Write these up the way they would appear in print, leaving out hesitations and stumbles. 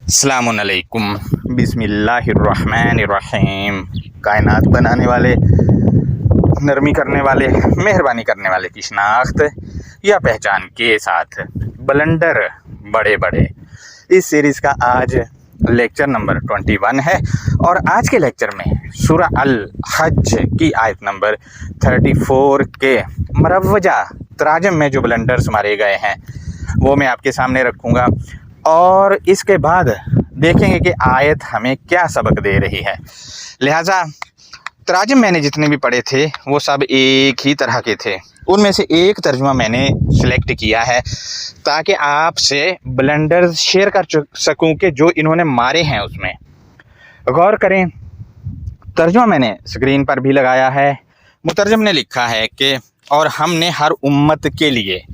अस्सलामुअलैकुम बिस्मिल्लाहिर्रहमानिर्रहीम। कायनात बनाने वाले, नरमी करने वाले, मेहरबानी करने वाले की शनाख्त या पहचान के साथ बलंडर बड़े बड़े, इस सीरीज़ का आज लेक्चर नंबर 21 है। और आज के लेक्चर में सूरह अल हज की आयत नंबर 34 के मरवजा तराजम में जो बलंडर्स मारे गए हैं वो मैं आपके सामने रखूँगा, और इसके बाद देखेंगे कि आयत हमें क्या सबक दे रही है। लिहाजा तराजम मैंने जितने भी पढ़े थे वो सब एक ही तरह के थे। उनमें से एक तर्जुमा मैंने सिलेक्ट किया है ताकि आपसे ब्लंडर्स शेयर कर सकूं कि जो इन्होंने मारे हैं उसमें गौर करें। तर्जुमा मैंने स्क्रीन पर भी लगाया है। मुतरजम ने लिखा है कि और हमने हर उम्मत के लिए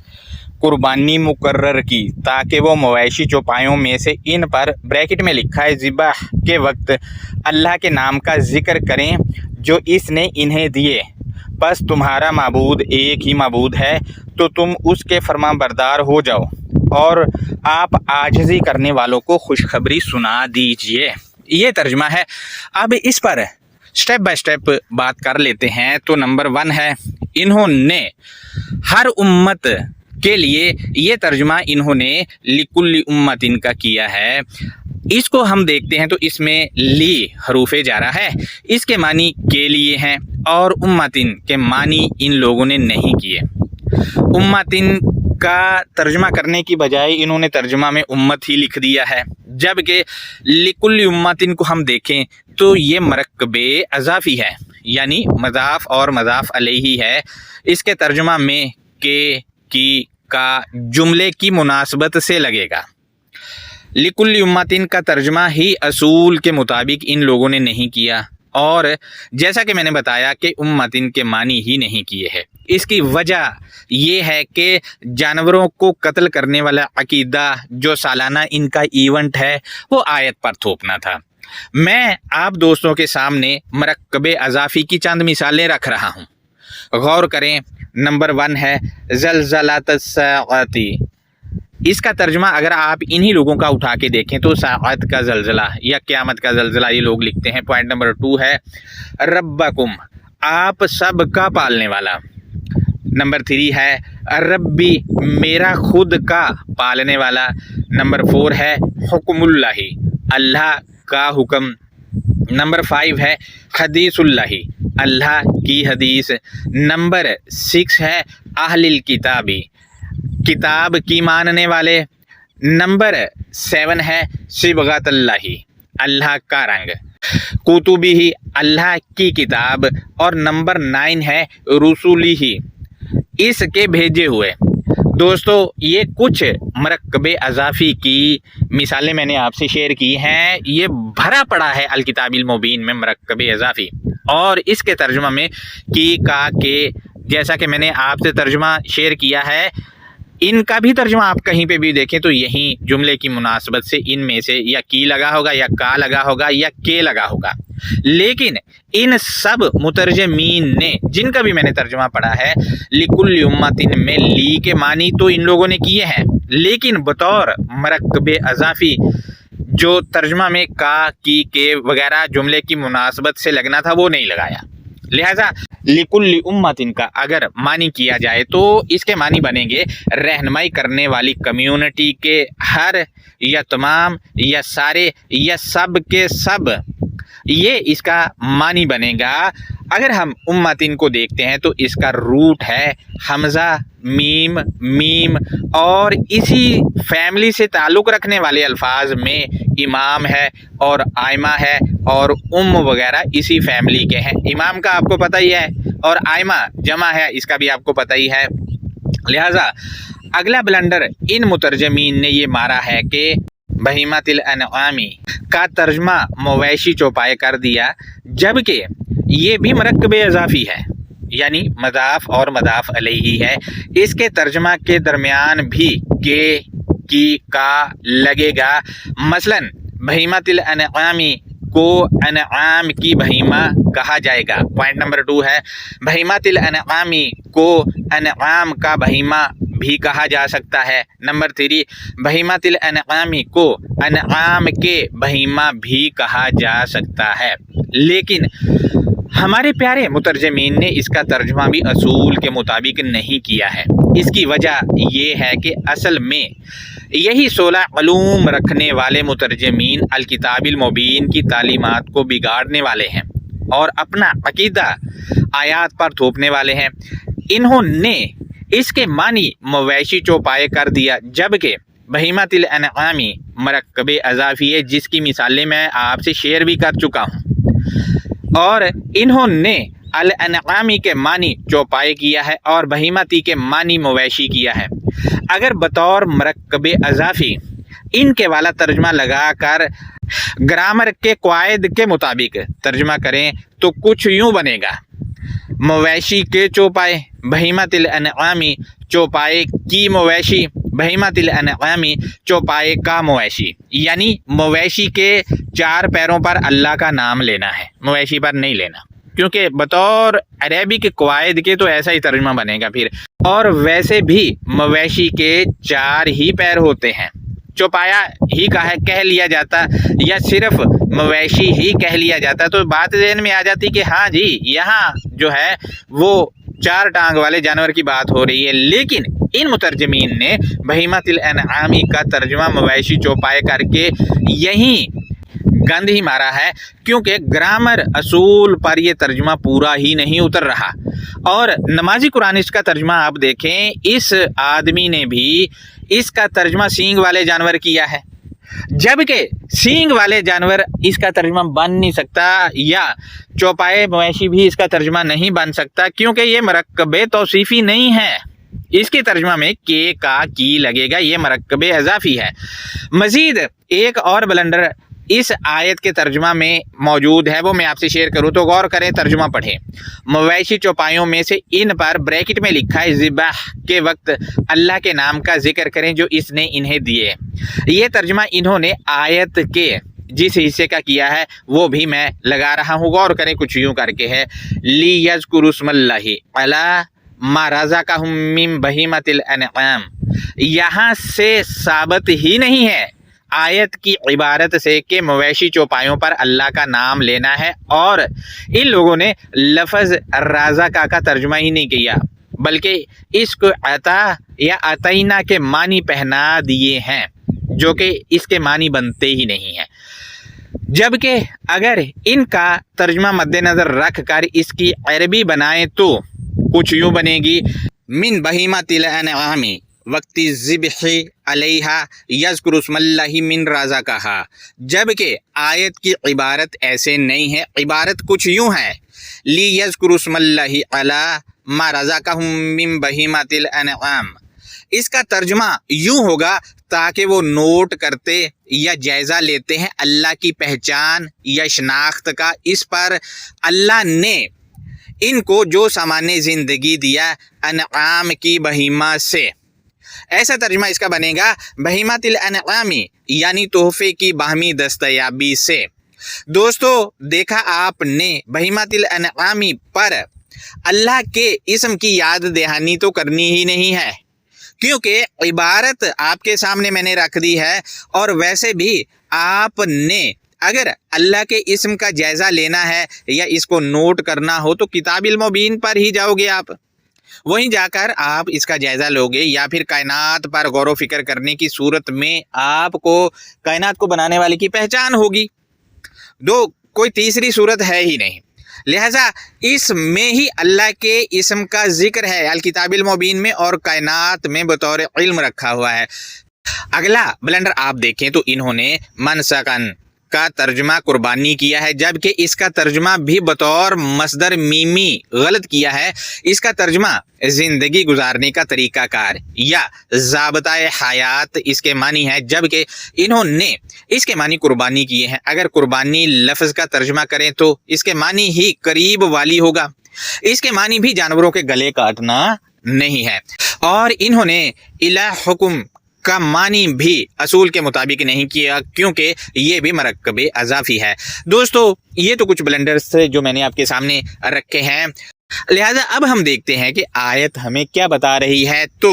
कुर्बानी मुकर्रर की ताकि वो मवेशी चौपायों में से इन पर ब्रैकेट में लिखा है ज़िबाह के वक्त अल्लाह के नाम का जिक्र करें जो इसने इन्हें दिए। बस तुम्हारा माबूद एक ही माबूद है तो तुम उसके फरमाबरदार हो जाओ और आप आजिज़ी करने वालों को खुशखबरी सुना दीजिए। ये तर्जुमा है। अब इस पर स्टेप बाय स्टेप बात कर लेते हैं। तो नंबर 1 है, इन्होंने हर उम्मत के लिए ये तर्जुमा इन्होंने लिकुल्ली उम्मतिन का किया है। इसको हम देखते हैं तो इसमें ली हरूफे जारा है, इसके मानी के लिए हैं, और उम्मतिन के मानी इन लोगों ने नहीं किए। उम्मतिन का तर्जुमा करने की बजाय इन्होंने तर्जुमा में उम्मत ही लिख दिया है, जबकि लिकुल्ली उम्मतिन को हम देखें तो ये मरकबे अज़ाफ़ी है, यानी मज़ाफ़ और मज़ाफ़ अलैहि है। इसके तर्जुमा में के की का जुमले की मुनासबत से लगेगा। लिकुल्ली उम्मतिन का तर्जुमा ही असूल के मुताबिक इन लोगों ने नहीं किया, और जैसा कि मैंने बताया कि उम्मतिन के मानी ही नहीं किए हैं। इसकी वजह ये है कि जानवरों को कत्ल करने वाला अकीदा जो सालाना इनका इवेंट है वो आयत पर थोपना था। मैं आप दोस्तों के सामने मरकबे अज़ाफ़ी की चंद मिसालें रख रहा हूँ, गौर करें। नंबर 1 है ज़लज़लातस्साअती। इसका तर्जुमा अगर आप इन्हीं लोगों का उठा के देखें तो साअत का ज़लज़ला या क़यामत का ज़लज़ला ये लोग लिखते हैं। पॉइंट नंबर 2 है रब्बकुम, आप सब का पालने वाला। नंबर 3 है रब्बी, मेरा खुद का पालने वाला। नंबर 4 है हुक्मुल्लाही, अल्लाह का हुक्म। नंबर 5 है हदीसुल्लाही, अल्लाह की हदीस। नंबर 6 है अहलिल किताबी, किताब की मानने वाले। नंबर 7 है सिबगतल्लाही, अल्लाह का रंग। कुतुबी ही, अल्लाह की किताब। और नंबर 9 है रसूली ही, इसके भेजे हुए। दोस्तों, ये कुछ मरकबे अज़ाफ़ी की मिसालें मैंने आपसे शेयर की हैं। ये भरा पड़ा है अल किताबिल मुबीन में मरकबे अज़ाफ़ी, और इसके तर्जुमा में की का के, जैसा कि मैंने आपसे तर्जुमा शेयर किया है, इनका भी तर्जुमा आप कहीं पे भी देखें तो यही जुमले की मुनासबत से इनमें से या की लगा होगा या का लगा होगा या के लगा होगा। लेकिन इन सब मुतरजमीन ने, जिनका भी मैंने तर्जुमा पढ़ा है, लिकुल्ली उम्मतिन में ली के मानी तो इन लोगों ने किए हैं, लेकिन बतौर मरकबे अज़ाफ़ी जो तर्जुमा में का, की, के वगैरह जुमले की मुनासबत से लगना था वो नहीं लगाया। लिहाजा लिकुल्ली उम्मतिन का अगर मानी किया जाए तो इसके मानी बनेंगे रहनुमाई करने वाली कम्युनिटी के हर या तमाम या सारे या सब के सब, ये इसका मानी बनेगा। अगर हम उम्मतिन को देखते हैं तो इसका रूट है हमज़ा मीम मीम, और इसी फैमिली से ताल्लुक़ रखने वाले अल्फाज में इमाम है और आयमा है और वगैरह इसी फैमिली के हैं। इमाम का आपको पता ही है और आयमा जमा है, इसका भी आपको पता ही है। लिहाजा अगला ब्लंडर इन मुतरजमीन ने ये मारा है कि बहीमतिल अनआमी का तर्जमा मवेशी चौपाए कर दिया, जबकि ये भी मरकबे अज़ाफ़ी है, यानी मज़ाफ़ और मज़ाफ़ अलैहि है। इसके तर्जमा के दरमियान भी के, की, का लगेगा। मसलन बहीमतिल अनआमी को अनआम की बहीमा कहा जाएगा। पॉइंट नंबर 2 है बहीमतिल अनआमी को अनआम का बहीमा भी कहा जा सकता है। नंबर 3, बहीमातिल अनआमी को अनआम के बहीमा भी कहा जा सकता है। लेकिन हमारे प्यारे मुतरजमीन ने इसका तर्जुमा भी असूल के मुताबिक नहीं किया है। इसकी वजह ये है कि असल में यही 16 अलूम रखने वाले मुतरजमीन अल किताबिल मुबीन की तालीमात को बिगाड़ने वाले हैं और अपना अकीदा आयात पर थोपने वाले हैं। इन्होंने इसके मानी मवेशी चौपाए कर दिया, जबकि बहीमातिल अनआमी मरकब अज़ाफ़ी है, जिसकी मिसालें मैं आपसे शेयर भी कर चुका हूँ। और इन्होंने अल अनआमी के मानी चौपाए किया है और बहीमती के मानी मवेशी किया है। अगर बतौर मरकब अज़ाफ़ी इनके वाला तर्जमा लगा कर ग्रामर के क़वाइद के मुताबिक तर्जमा करें तो कुछ यूँ बनेगा, मवेशी के चौपाए, बहीमतिल अनआमी चौपाए की मवेशी, बहीमतिल अनआमी चौपाए का मवेशी। यानी मवेशी के 4 पैरों पर अल्लाह का नाम लेना है, मवेशी पर नहीं लेना, क्योंकि बतौर अरबी के क़वाइद के तो ऐसा ही तर्जुमा बनेगा फिर। और वैसे भी मवेशी के 4 ही पैर होते हैं, चौपाया ही कह लिया जाता या सिर्फ मवेशी ही कह लिया जाता तो बात ज़हन में आ जाती कि हाँ जी यहाँ जो है वो 4 टांग वाले जानवर की बात हो रही है। लेकिन इन मुतरजमीन ने बहीमतिल अनआमी का तर्जुमा मवेशी चौपाए करके यही गंद ही मारा है, क्योंकि ग्रामर असूल पर यह तर्जुमा पूरा ही नहीं उतर रहा। और नमाजी कुरान इसका तर्जुमा आप देखें, इस आदमी ने भी इसका तर्जुमा सींग वाले जानवर किया है, जबकि सींग वाले जानवर इसका तर्जुमा बन नहीं सकता या चौपाए मवेशी भी इसका तर्जुमा नहीं बन सकता, क्योंकि ये मरकब तौसीफ़ी नहीं है। इसके तर्जुमा में के का की लगेगा, ये मरकब अज़ाफ़ी है। मज़ीद एक और ब्लंडर इस आयत के तर्जुमा में मौजूद है, वो मैं आपसे शेयर करूँ तो गौर करें, तर्जुमा पढ़ें। मवेशी चौपाइयों में से इन पर ब्रैकेट में लिखा है ज़िबाह के वक्त अल्लाह के नाम का जिक्र करें जो इसने इन्हें दिए। ये तर्जुमा इन्होंने आयत के जिस हिस्से का किया है वो भी मैं लगा रहा हूँ, गौर करें, कुछ यूँ करके है ली यज़कुरुस्मल्लाहि अला मा रज़क़हुम मिन बहीमतिल अनआम। यहाँ से साबित ही नहीं है आयत की इबारत से कि मवेशी चौपाइयों पर अल्लाह का नाम लेना है, और इन लोगों ने लफ्ज़ राज़क़ा का तर्जुमा ही नहीं किया, बल्कि इसको अता या अतईना के मानी पहना दिए हैं, जो कि इसके मानी बनते ही नहीं हैं। जबकि अगर इनका तर्जुमा मद्देनज़र रख कर इसकी अरबी बनाएं तो कुछ यूँ बनेगी, मिन बहीमतिल अनआमी वक्ति ज़िब्ही अलैहा यज़कुरुस्मल्लाहि मिन रज़क़हा। जबकि आयत की इबारत ऐसे नहीं है, इबारत कुछ यूँ है ली यज़कुरुस्मल्लाहि अला मा रज़क़हुम मिन बहीमतिल अनआम। इसका तर्जुमा यूँ होगा ताकि वो नोट करते या जायज़ा लेते हैं अल्लाह की पहचान या शनाख्त का, इस पर अल्लाह ने इनको जो सामान्य ज़िंदगी दिया अनआम की बहीमा से। ऐसा तर्जुमा इसका बनेगा बहीमतिल अनआमी यानी तोहफे की बाहमी दस्तयाबी से। दोस्तों देखा आपने, बहीमतिल अनआमी पर अल्लाह के इस्म की याद दहानी तो करनी ही नहीं है, क्योंकि इबारत आपके सामने मैंने रख दी है। और वैसे भी आपने अगर अल्लाह के इस्म का जायज़ा लेना है या इसको नोट करना हो तो किताबिल मुबीन पर ही जाओगे आप, वहीं जाकर आप इसका जायज़ा लोगे, या फिर कायनात पर गौर व फिक्र करने की सूरत में आपको कायनात को बनाने वाले की पहचान होगी। कोई तीसरी सूरत है ही नहीं। लिहाजा इसमें ही अल्लाह के इस्म का जिक्र है अल किताबिल मुबीन में, और कायनात में बतौर इल्म रखा हुआ है। अगला ब्लेंडर आप देखें तो इन्होंने मनसकन का तर्जुमा कुर्बानी किया है, जबकि इसका तर्जुमा भी बतौर मसदर मीमी गलत किया है। इसका तर्जुमा ज़िंदगी गुजारने का तरीक़ाकार या ज़ाबताए हयात इसके मानी है, जबकि इन्होंने इसके मानी कुर्बानी किए हैं। अगर कुर्बानी लफ्ज़ का तर्जुमा करें तो इसके मानी ही करीब वाली होगा, इसके मानी भी जानवरों के गले काटना नहीं है। और इन्होंने इला हुक्म का मानी भी असूल के मुताबिक नहीं किया, क्योंकि ये भी मरकब अज़ाफ़ी है। दोस्तों ये तो कुछ ब्लेंडर्स थे जो मैंने आपके सामने रखे हैं। लिहाजा अब हम देखते हैं कि आयत हमें क्या बता रही है। तो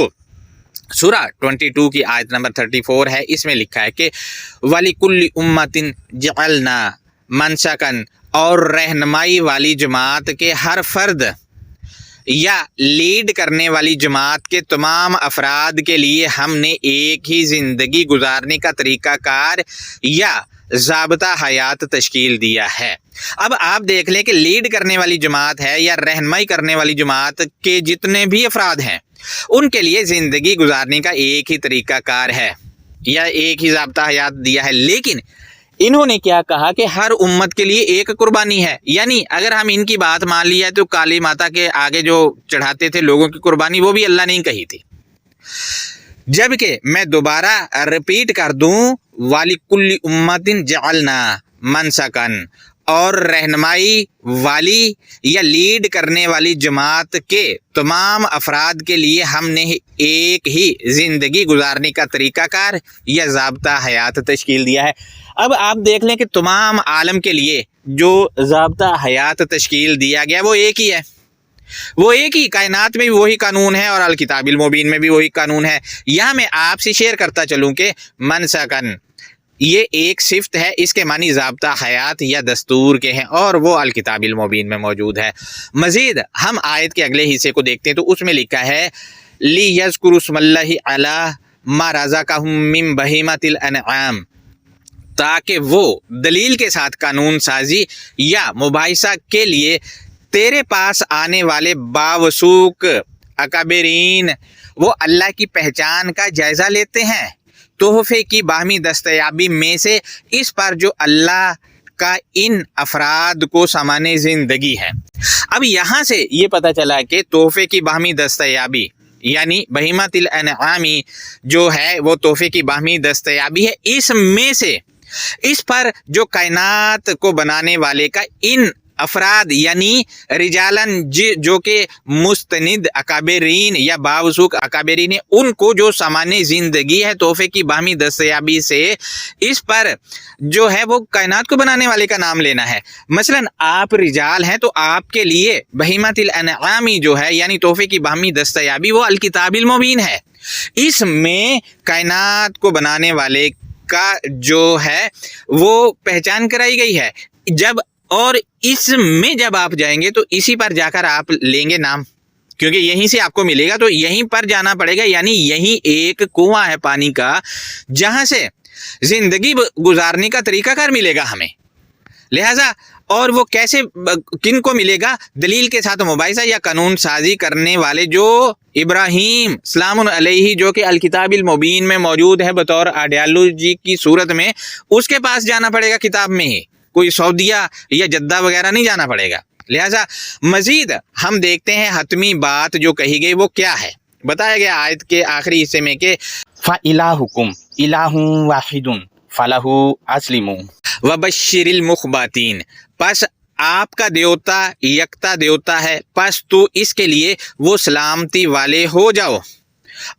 सूरा 22 की आयत नंबर 34 है, इसमें लिखा है कि वलिकुल्लि उम्मतिन जअलना मनसकन, और रहनुमाई वाली जमात के हर फर्द या लीड करने वाली जमात के तमाम अफराद के लिए हमने एक ही ज़िंदगी गुजारने का तरीक़ाकार या ज़ाब्ता हयात तश्कील दिया है। अब आप देख लें कि लीड करने वाली जमात है या रहनुमाई करने वाली जमात के जितने भी अफराद हैं उनके लिए ज़िंदगी गुजारने का एक ही तरीक़ाकार है या एक ही ज़ाब्ता हयात दिया है। लेकिन इन्होंने क्या कहा कि हर उम्मत के लिए एक कुर्बानी है, यानी अगर हम इनकी बात मान लिया तो काली माता के आगे जो चढ़ाते थे लोगों की कुर्बानी वो भी अल्लाह ने कही थी। जबकि मैं दोबारा रिपीट कर दूं, वालिकुल्लि उम्मतिन जअलना मनसकन, और रहनुमाई वाली या लीड करने वाली जमात के तमाम अफराद के लिए हमने एक ही ज़िंदगी गुजारने का तरीक़ाकार या ज़ाब्ता हयात तश्कील दिया है। अब आप देख लें कि तमाम आलम के लिए जो ज़ाब्ता हयात तश्कील दिया गया वो एक ही है, वो एक ही, कायनात में भी वही कानून है और अल किताबिल मुबीन में भी वही कानून है। यहाँ मैं आपसे शेयर करता चलूँ कि मनसकन ये एक सिफ्त है, इसके मानी ज़ाब्ता हयात या दस्तूर के हैं और वो अल किताबिल मुबीन में मौजूद है। मज़ीद हम आयत के अगले हिस्से को देखते हैं तो उसमें लिखा है ली यज़कुरुस्मल्लाहि अला मा रज़क़हुम मिन बहीमतिल अनआम, ताकि वो दलील के साथ कानून साजी या मुबाहिसा के लिए तेरे पास आने वाले बावसूक अकाबरीन वो अल्लाह की पहचान का जायज़ा लेते हैं तोहफे की बाहमी दस्तयाबी में से इस पर जो अल्लाह का इन अफराद को सामान्य ज़िंदगी है। अब यहाँ से ये पता चला कि तोहफे की बाहमी दस्तयाबी यानी बहीमतिल अनआमी जो है वो तोहफे की बाहमी दस्तयाबी है, इसमें से इस पर जो कायनात को बनाने वाले का इन अफराद यानी रिजालन जो कि मुस्तनिद अकाबरीन या बावसूक अकाबरीन है उनको जो सामान्य ज़िंदगी है तोहफे की बाहमी दस्तयाबी से इस पर जो है वो कायनात को बनाने वाले का नाम लेना है। मसलन आप रिजाल हैं तो आपके लिए बहीमतिल अनआमी जो है यानी तोहफे की बाहमी दस्तयाबी वो अल किताबिल मुबीन है, इसमें कायनात को बनाने वाले का जो है वो पहचान कराई गई है। जब और इसमें जब आप जाएंगे तो इसी पर जाकर आप लेंगे नाम, क्योंकि यहीं से आपको मिलेगा तो यहीं पर जाना पड़ेगा, यानी यहीं एक कुआं है पानी का जहां से जिंदगी गुजारने का तरीकाकार मिलेगा हमें। लिहाजा और वो कैसे किन को मिलेगा, दलील के साथ मुबाहिसा या कानून साजी करने वाले जो इब्राहीम सलामुन अलैहि जो कि अल किताबिल मुबीन में मौजूद है बतौर आइडियालॉजी की सूरत में, उसके पास जाना पड़ेगा किताब में ही, कोई सऊदिया या जद्दा वगैरह नहीं जाना पड़ेगा। लिहाजा मजीद हम देखते हैं हतमी बात जो कही गई वो क्या है। बताया गया आयत के आखिरी हिस्से में कि फ़इलाहुकुम इलाहुन वाहिदुन फलहु अस्लिमू वबश्शिरिल मुखबातीन, पस आपका देवता यकता देवता है, पस तो इसके लिए वो सलामती वाले हो जाओ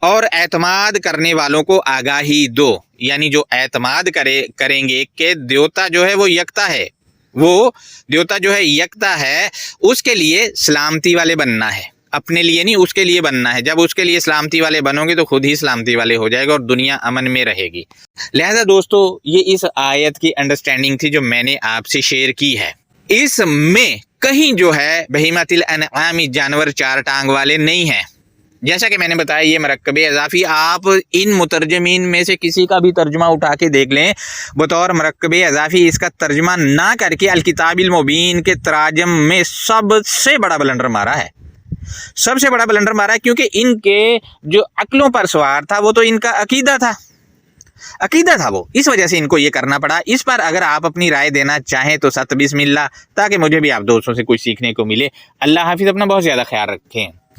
और एतमाद करने वालों को आगाही दो। यानी जो एतमाद करेंगे कि देवता जो है वो यकता है, वो देवता जो है यकता है, उसके लिए सलामती वाले बनना है, अपने लिए नहीं उसके लिए बनना है। जब उसके लिए सलामती वाले बनोगे तो खुद ही सलामती वाले हो जाएगा और दुनिया अमन में रहेगी। लिहाजा दोस्तों ये इस आयत की अंडरस्टैंडिंग थी जो मैंने आपसे शेयर की है। इसमें कहीं जो है बहीमतिल अनआमी जानवर चार टांग वाले नहीं है। जैसा कि मैंने बताया ये मरकबे अज़ाफ़ी, आप इन मुतरजमीन में से किसी का भी तर्जुमा उठा के देख लें बतौर मरकबे अज़ाफ़ी, इसका तर्जुमा ना करके अल किताबिल मुबीन के तराजम में सबसे बड़ा बलंडर मारा है, सबसे बड़ा बलंडर मारा है। क्योंकि इनके जो अक्लों पर सवार था वो तो इनका अकीदा था वो, इस वजह से इनको ये करना पड़ा। इस पर अगर आप अपनी राय देना चाहें तो सत बिस्मिल्लाह, ताकि मुझे भी आप दोस्तों से कुछ सीखने को मिले। अल्लाह हाफिज़, अपना बहुत ज़्यादा ख्याल रखें।